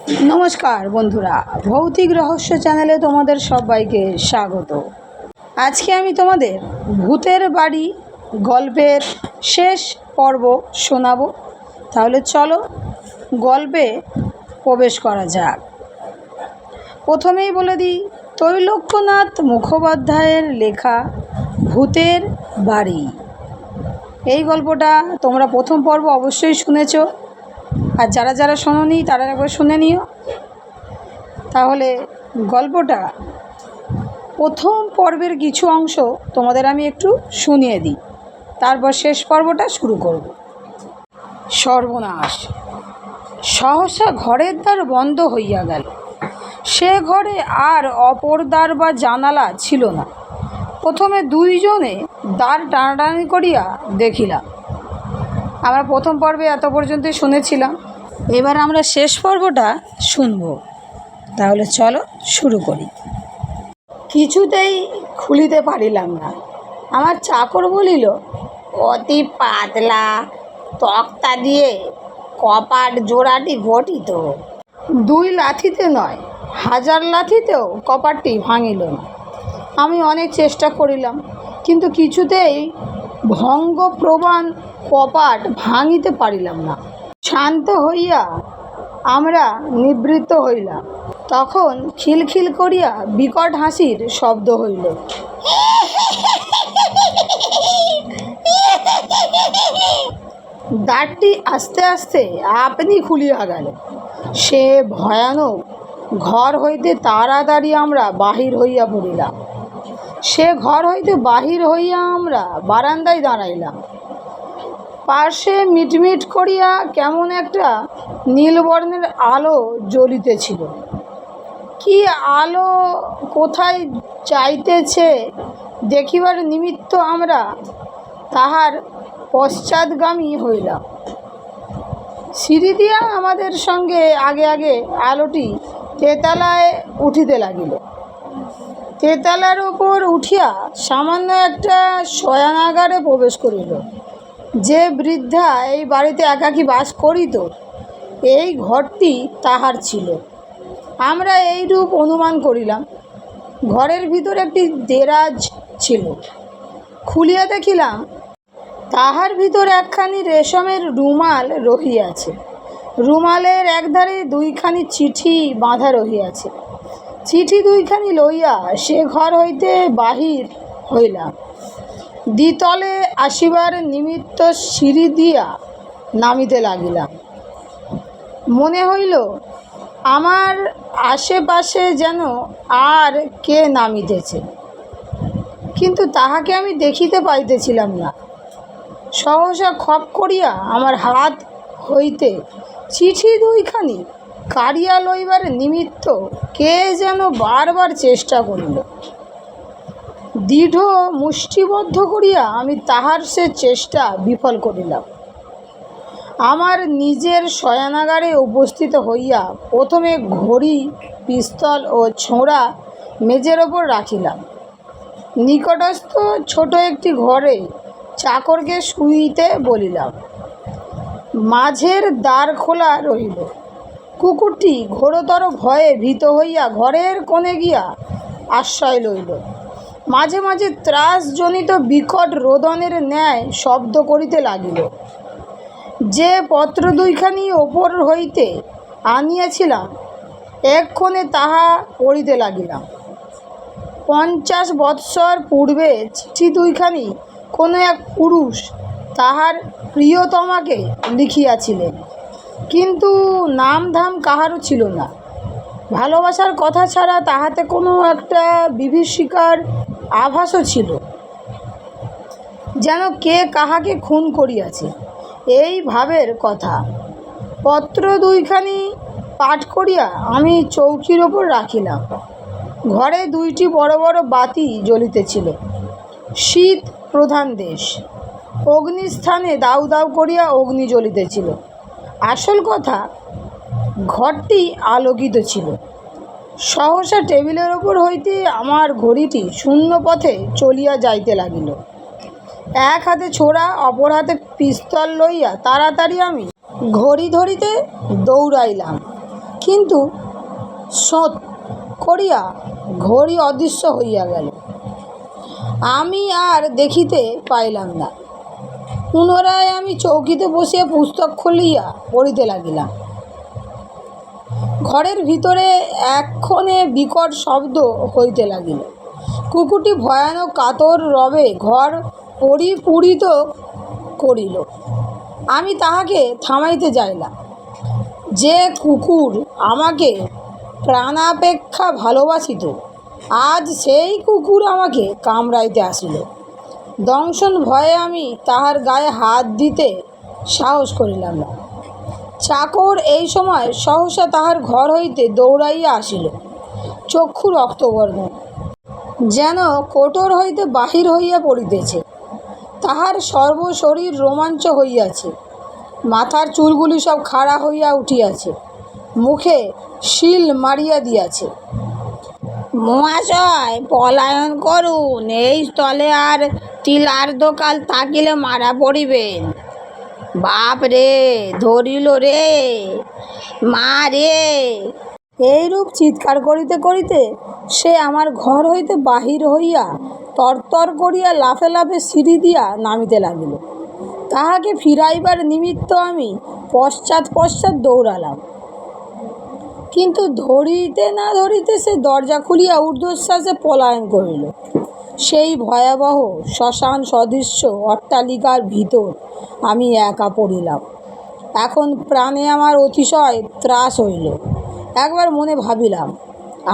নমস্কার বন্ধুরা, ভৌতিক রহস্য চ্যানেলে তোমাদের সবাইকে স্বাগত। আজকে আমি তোমাদের ভূতের বাড়ি গল্পের শেষ পর্ব শোনাবো। তাহলে চলো গল্পে প্রবেশ করা যাক। প্রথমেই বলে দিই, ত্রৈলোক্যনাথ মুখোপাধ্যায়ের লেখা ভূতের বাড়ি। এই গল্পটা তোমরা প্রথম পর্ব অবশ্যই শুনেছ, আর যারা যারা শোনোনি তারা একবার শুনে নিও। তাহলে গল্পটা প্রথম পর্বের কিছু অংশ তোমাদের আমি একটু শুনিয়ে দিই, তারপর শেষ পর্বটা শুরু করব। সর্বনাশ! সহসা ঘরের দ্বার বন্ধ হইয়া গেল। সে ঘরে আর অপর দ্বার বা জানালা ছিল না। প্রথমে দুইজনে দ্বার টানাটানি করিয়া দেখিলাম। আমরা প্রথম পর্বে এত পর্যন্ত শুনেছিলাম, এবার আমরা শেষ পর্বটা শুনব। তাহলে চলো শুরু করি। কিছুতেই খুলিতে পারিলাম না। আমার চাকর বলিল, অতি পাতলা তক্তা দিয়ে কপাট জোড়াটি গঠিত। দুই লাথিতে নয়, হাজার লাথিতেও কপাটটি ভাঙিল না। আমি অনেক চেষ্টা করিলাম, কিন্তু কিছুতেই ভঙ্গপ্রমাণ কপাট ভাঙিতে পারিলাম না। শান্ত হইয়া আমরা নিবৃত্ত হইলাম। তখন খিলখিল করিয়া বিকট হাসির শব্দ হইল। দ্বারটি আস্তে আস্তে আপনি খুলিয়া গেল। সে ভয়ানক ঘর হইতে তাড়াতাড়ি আমরা বাহির হইয়া পড়িলাম। সে ঘর হইতে বাহির হইয়া আমরা বারান্দায় দাঁড়াইলাম। পাশে মিটমিট করিয়া কেমন একটা নীলবর্ণের আলো জ্বলিতেছিল। কি আলো কোথায় যাইতেছে দেখিবার নিমিত্ত আমরা তাহার পশ্চাৎগামী হইলাম। সিঁড়ি দিয়া আমাদের সঙ্গে আগে আগে আলোটি তেতলায় উঠিতে লাগিল। তেতলার ওপর উঠিয়া সামান্য একটা শয়নাগারে প্রবেশ করিল। যে বৃদ্ধা এই বাড়িতে একাকী বাস করিত, এই ঘরটি তাহার ছিল। আমরা এইরূপ অনুমান করিলাম। ঘরের ভিতর একটি দেরাজ ছিল। খুলিয়া দেখিলাম তাহার ভিতর একখানি রেশমের রুমাল রহিয়াছে। রুমালের একধারে দুইখানি চিঠি বাঁধা রহিয়াছে। চিঠি দুইখানি লইয়া সে ঘর হইতে বাহির হইলাম। দ্বিতলে আসিবার নিমিত্ত সিঁড়ি দিয়া নামিতে লাগিলাম। মনে হইল আমার আশেপাশে যেন আর কে নামিতেছে, কিন্তু তাহাকে আমি দেখিতে পাইতেছিলাম না। সহসা খপ করিয়া আমার হাত হইতে চিঠি দুইখানি কাড়িয়া লইবার নিমিত্ত কে যেন বারবার চেষ্টা করিল। দৃঢ় মুষ্টিবদ্ধ করিয়া আমি তাহার সে চেষ্টা বিফল করিলাম। আমার নিজের শয়নাগারে উপস্থিত হইয়া প্রথমে ঘড়ি, পিস্তল ও ছোঁড়া মেজের ওপর রাখিলাম। নিকটস্থ ছোট একটি ঘরে চাকরকে শুইতে বলিলাম। মাঝের দ্বার খোলা রহিল। কুকুরটি ঘোরতর ভয়ে ভীত হইয়া ঘরের কোণে গিয়া আশ্রয় লইল। মাঝে মাঝে ত্রাসজনিত বিকট রোদনের ন্যায় শব্দ করিতে লাগিল। যে পত্র দুইখানি ওপর হইতে আনিয়াছিলাম, এক্ষণে তাহা পড়িতে লাগিলাম। 50 বৎসর পূর্বে চিঠি দুইখানি কোনো এক পুরুষ তাহার প্রিয়তমাকে লিখিয়াছিলেন, কিন্তু নাম ধাম কাহারও ছিল না। ভালোবাসার কথা ছাড়া তাহাতে কোনো একটা বিভীষিকার আভাসও ছিল, যেন কে কাহাকে খুন করিয়াছে এই ভাবের কথা। পত্র দুইখানি পাঠ করিয়া আমি চৌকির ওপর রাখিলাম। ঘরে দুইটি বড় বড় বাতি জ্বলিতেছিল। শীত প্রধান দেশ। অগ্নিস্থানে দাউ দাউ করিয়া অগ্নি জ্বলিতেছিল। আসল কথা, ঘরটি আলোকিত ছিল। সহসা টেবিলের ওপর হইতে আমার ঘড়িটি শূন্য পথে চলিয়া যাইতে লাগিল। এক হাতে ছোড়া, অপর হাতে পিস্তল লইয়া তাড়াতাড়ি আমি ঘড়ি ধরিতে দৌড়াইলাম। কিন্তু সোঁত করিয়া ঘড়ি অদৃশ্য হইয়া গেল। আমি আর দেখিতে পাইলাম না। পুনরায় আমি চৌকিতে বসিয়া পুস্তক খুলিয়া পড়িতে লাগিলাম। ঘরের ভিতরে এক্ষণে বিকট শব্দ হইতে লাগিল। কুকুরটি ভয়ানক কাতর রবে ঘর পরিপূরিত করিল। আমি তাহাকে থামাইতে যাইলাম। যে কুকুর আমাকে প্রাণাপেক্ষা ভালোবাসিত, আজ সেই কুকুর আমাকে কামড়াইতে আসিল। দংশন ভয়ে আমি তাহার গায়ে হাত দিতে সাহস করিলাম না। চাকর এই সময় সহসা তাহার ঘর হইতে দৌড়াইয়া আসিল, চক্ষু রক্তবর্ণ, যেন কোটর হইতে বাহির হইয়া পড়িতেছে। তাহার সর্বশরীর রোমাঞ্চ হইয়াছে, মাথার চুলগুলি সব খাড়া হইয়া উঠিয়াছে, মুখে শিল মারিয়া দিয়াছে। মহাশয়, পলায়ন করুন, এই স্থলে আর তিলার্ধকাল থাকিলে মারা পড়িবেন। বাপ রে, ধরিল রে, মা রে। এইরূপ চিৎকার করিতে করিতে সে আমার ঘর হইতে বাহির হইয়া তরতর করিয়া লাফে লাফে সিঁড়ি দিয়া নামিতে লাগিল। তাহাকে ফিরাইবার নিমিত্ত আমি পশ্চাৎ পশ্চাৎ দৌড়ালাম, কিন্তু ধরিতে না ধরিতে সে দরজা খুলিয়া ঊর্ধ্বশ্বাসে পলায়ন করিল। সেই ভয়াবহ শ্মশান সদৃশ্য অট্টালিকার ভিতর আমি একা পড়িলাম। এখন প্রাণে আমার অতিশয় ত্রাস হইল। একবার মনে ভাবিলাম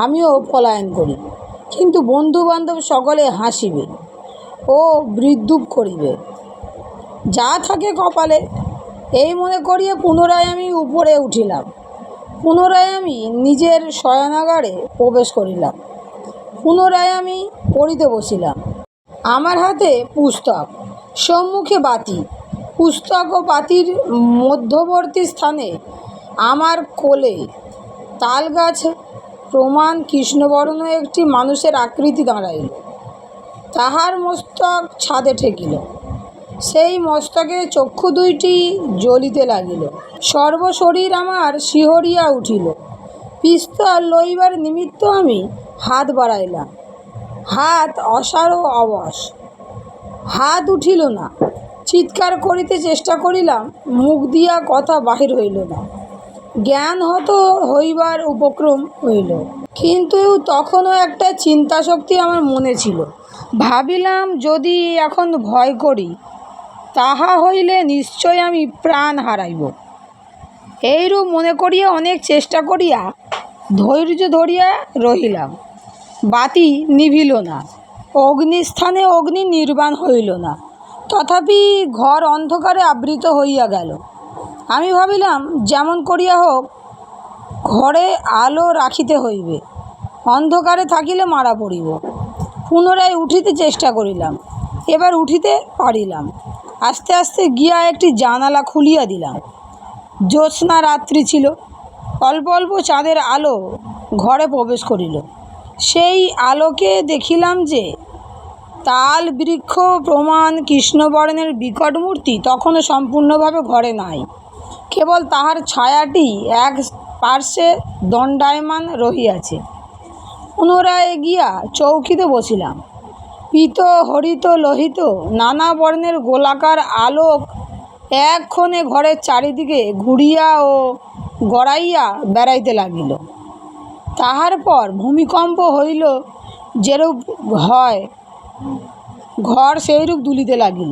আমিও পলায়ন করি, কিন্তু বন্ধুবান্ধব সকলে হাসিবে ও বিদ্রূপ করিবে, যা থাকে কপালে। এই মনে করিয়া পুনরায় আমি উপরে উঠিলাম। পুনরায় আমি নিজের শয়নাগারে প্রবেশ করিলাম। পুনরায় আমি পড়িতে বসিলাম। আমার হাতে পুস্তক, সম্মুখে বাতি। পুস্তক ও বাতির মধ্যবর্তী স্থানে আমার কোলে তালগাছ প্রমাণ কৃষ্ণবর্ণ একটি মানুষের আকৃতি দাঁড়াইল। তাহার মস্তক ছাদে ঠেকিল। সেই মস্তকে চক্ষু দুইটি জ্বলিতে লাগিল। সর্বশরীর আমার শিহরিয়া উঠিল। পিস্তল লইবার নিমিত্ত আমি হাত বাড়াইলাম। হাত অসাড় ও অবশ, হাত উঠিল না। চিৎকার করিতে চেষ্টা করিলাম, মুখ দিয়া কথা বাহির হইল না। জ্ঞান হত হইবার উপক্রম হইল, কিন্তু তখনও একটা চিন্তাশক্তি আমার মনে ছিল। ভাবিলাম, যদি এখন ভয় করি, তাহা হইলে নিশ্চয় আমি প্রাণ হারাইব। এইরূপ মনে করিয়া অনেক চেষ্টা করিয়া ধৈর্য ধরিয়া রহিলাম। বাতি নিভিল না, অগ্নিস্থানে অগ্নি নির্বাণ হইল না, তথাপি ঘর অন্ধকারে আবৃত হইয়া গেল। আমি ভাবিলাম, যেমন করিয়া হোক ঘরে আলো রাখিতে হইবে, অন্ধকারে থাকিলে মারা পড়িব। পুনরায় উঠিতে চেষ্টা করিলাম। এবার উঠিতে পারিলাম। আস্তে আস্তে গিয়া একটি জানালা খুলিয়া দিলাম। জ্যোৎস্না রাত্রি ছিল। অল্প অল্প চাঁদের আলো ঘরে প্রবেশ করিল। সেই আলোকে দেখিলাম যে তাল বৃক্ষ প্রমাণ কৃষ্ণবর্ণের বিকট মূর্তি তখনও সম্পূর্ণভাবে ঘরে নাই, কেবল তাহার ছায়াটি এক পার্শ্বে দণ্ডায়মান রহিয়াছে। পুনরায় গিয়া চৌকিতে বসিলাম। পীত হরিত লোহিত নানা বর্ণের গোলাকার আলোক এক্ষণে ঘরের চারিদিকে ঘুরিয়া ও গড়াইয়া বেড়াইতে লাগিল। তাহার পর ভূমিকম্প হইল যেরূপ হয়, ঘর সেইরূপ দুলিতে লাগিল।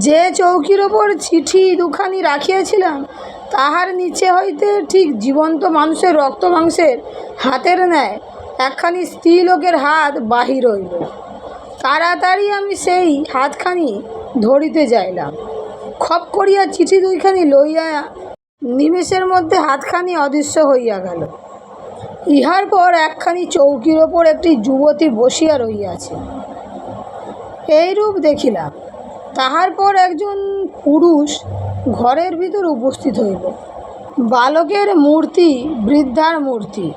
যে চৌকির ওপর চিঠি দুখানি রাখিয়াছিলাম, তাহার নিচে হইতে ঠিক জীবন্ত মানুষের রক্ত মাংসের হাতের ন্যায় একখানি স্ত্রীলোকের হাত বাহির হইল। তাড়াতাড়ি আমি সেই হাতখানি ধরিতে যাইলাম। খপ করিয়া চিঠি দুইখানি লইয়া নিমেষের মধ্যে হাতখানি অদৃশ্য হইয়া গেল। ইহার পর একখানি চৌকির ওপর একটি যুবতী বসিয়া রহিয়াছে, এইরূপ দেখিলাম। তাহার পর একজন পুরুষ ঘরের ভিতর উপস্থিত হইল। বালকের মূর্তি, বৃদ্ধার মূর্তি,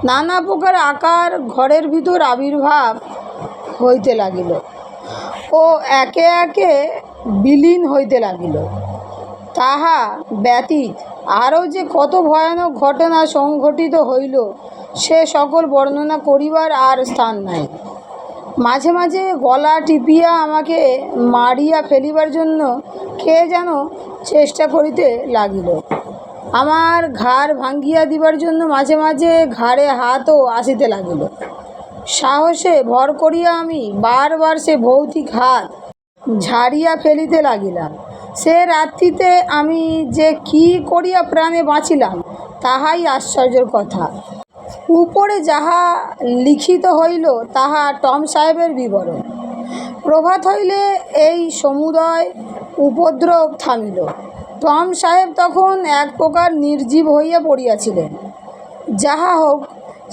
নানা প্রকার আকার ঘরের ভিতর আবির্ভাব হইতে লাগিল ও একে একে বিলীন হইতে লাগিল। তাহা ব্যতীত আরও যে কত ভয়ানক ঘটনা সংঘটিত হইল সে সকল বর্ণনা করিবার আর স্থান নাই। মাঝে মাঝে গলা টিপিয়া আমাকে মারিয়া ফেলিবার জন্য কে যেন চেষ্টা করিতে লাগিল। আমার ঘাড় ভাঙ্গিয়া দিবার জন্য মাঝে মাঝে ঘাড়ে হাতও আসিতে লাগিল। সাহসে ভর করিয়া আমি বারবার সে ভৌতিক হাত ঝাড়িয়া ফেলিতে লাগিলাম। সে রাত্রিতে আমি যে কি করিয়া প্রাণে বাঁচিলাম তাহাই আশ্চর্যের কথা। উপরে যাহা লিখিত হইল তাহা টম সাহেবের বিবরণ। প্রভাত হইলে এই সমুদয় উপদ্রব থামিল। টম সাহেব তখন এক প্রকার নির্জীব হইয়া পড়িয়াছিলেন। যাহা হোক,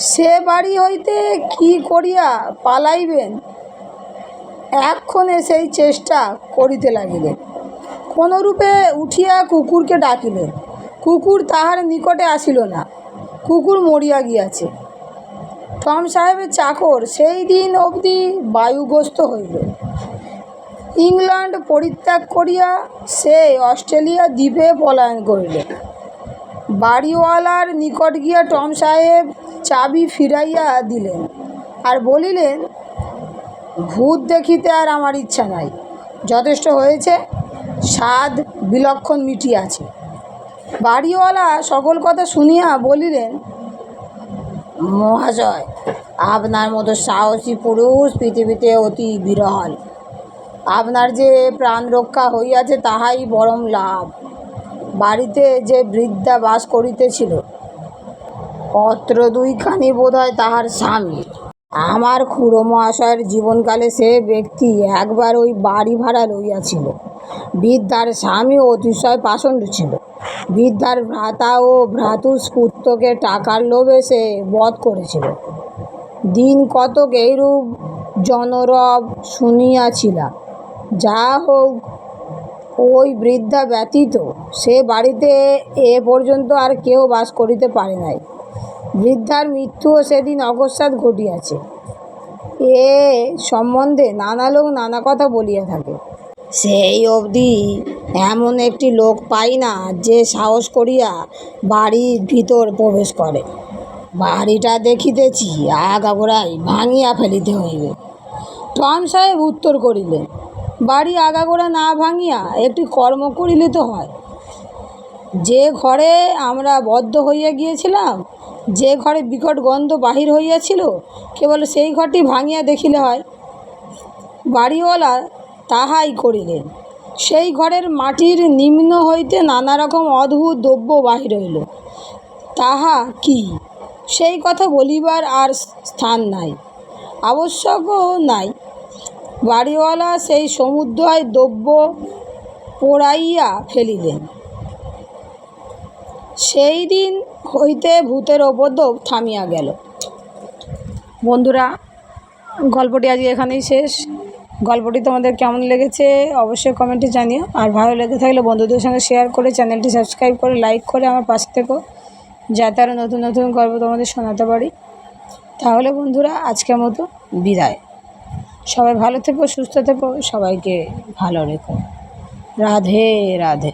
সে বাড়ি হইতে কি করিয়া পালাইবেন এক্ষণে সেই চেষ্টা করিতে লাগিলেন। কোনরূপে উঠিয়া কুকুরকে ডাকিলেন। কুকুর তাহার নিকটে আসিল না, কুকুর মরিয়া গিয়াছে। টম সাহেবের চাকর সেই দিন অবধি বায়ুগ্রস্ত হইল। ইংল্যান্ড পরিত্যাগ করিয়া সে অস্ট্রেলিয়া দ্বীপে পলায়ন করিল। বাড়িওয়ালার নিকট গিয়া টম সাহেব চাবি ফিরাইয়া দিলেন আর বলিলেন, ভূত দেখিতে আর আমার ইচ্ছা নাই, যথেষ্ট হয়েছে, স্বাদ বিলক্ষণ মিটিয়াছে। বাড়িওয়ালা সকল কথা শুনিয়া বলিলেন, মহাশয়, আপনার মতো সাহসী পুরুষ পৃথিবীতে অতি বিরল। আপনার যে প্রাণ রক্ষা হইয়াছে তাহাই পরম লাভ। বাড়িতে যে বৃদ্ধা বাস করিতেছিল পত্র দুইখানি বোধ হয় তাহার স্বামী। আমার খুড়ো মহাশয়ের জীবনকালে সে ব্যক্তি একবার ওই বাড়ি ভাড়া লইয়াছিল। বৃদ্ধার স্বামী অতিশয় পাষণ্ড ছিল। বৃদ্ধার ভ্রাতা ও ভ্রাতুষ্পুত্রকে টাকার লোভে সে বধ করেছিল। দিন কতক এইরূপ জনরব শুনিয়াছিলাম। যা হোক, ওই বৃদ্ধা ব্যতীত সে বাড়িতে এ পর্যন্ত আর কেউ বাস করিতে পারে নাই। বৃদ্ধার মৃত্যুও সেদিন অকস্মাৎ ঘটিয়াছে। এ সম্বন্ধে নানা লোক নানা কথা বলিয়া থাকে। সেই অবধি এমন একটি লোক পাই না যে সাহস করিয়া বাড়ির ভিতর প্রবেশ করে। বাড়িটা দেখিতেছি আগাগোড়াই ভাঙিয়া ফেলিতে হইবে। টম সাহেব উত্তর করিলেন, বাড়ি আগাগোড়া না ভাঙিয়া একটি কর্ম করিলে তো হয়। যে ঘরে আমরা বদ্ধ হইয়া গিয়েছিলাম, যে ঘরে বিকট গন্ধ বাহির হইয়াছিল, কেবল সেই ঘরটি ভাঙিয়া দেখিলে হয়। বাড়িওয়ালা তাহাই করিলেন। সেই ঘরের মাটির নিম্ন হইতে নানা রকম অদ্ভুত দ্রব্য বাহির হইল। তাহা কি সেই কথা বলিবার আর স্থান নাই, আবশ্যকও নাই। বাড়িওয়ালা সেই সমুদয় দ্রব্য পোড়াইয়া ফেলিলেন। সেই দিন হইতে ভূতের উপদ্রব থামিয়া গেল। বন্ধুরা, গল্পটি আজকে এখানেই শেষ। গল্পটি তোমাদের কেমন লেগেছে অবশ্যই কমেন্টে জানিও। আর ভালো লেগে থাকলে বন্ধুদের সঙ্গে শেয়ার করে চ্যানেলটি সাবস্ক্রাইব করে লাইক করে আমার পাশে থেকো, যাতে আরও নতুন নতুন গল্প তোমাদের শোনাতে পারি। তাহলে বন্ধুরা, আজকের মতো বিদায়। সবাই ভালো থেকো, সুস্থ থেকো, সবাইকে ভালো রেখো। রাধে রাধে।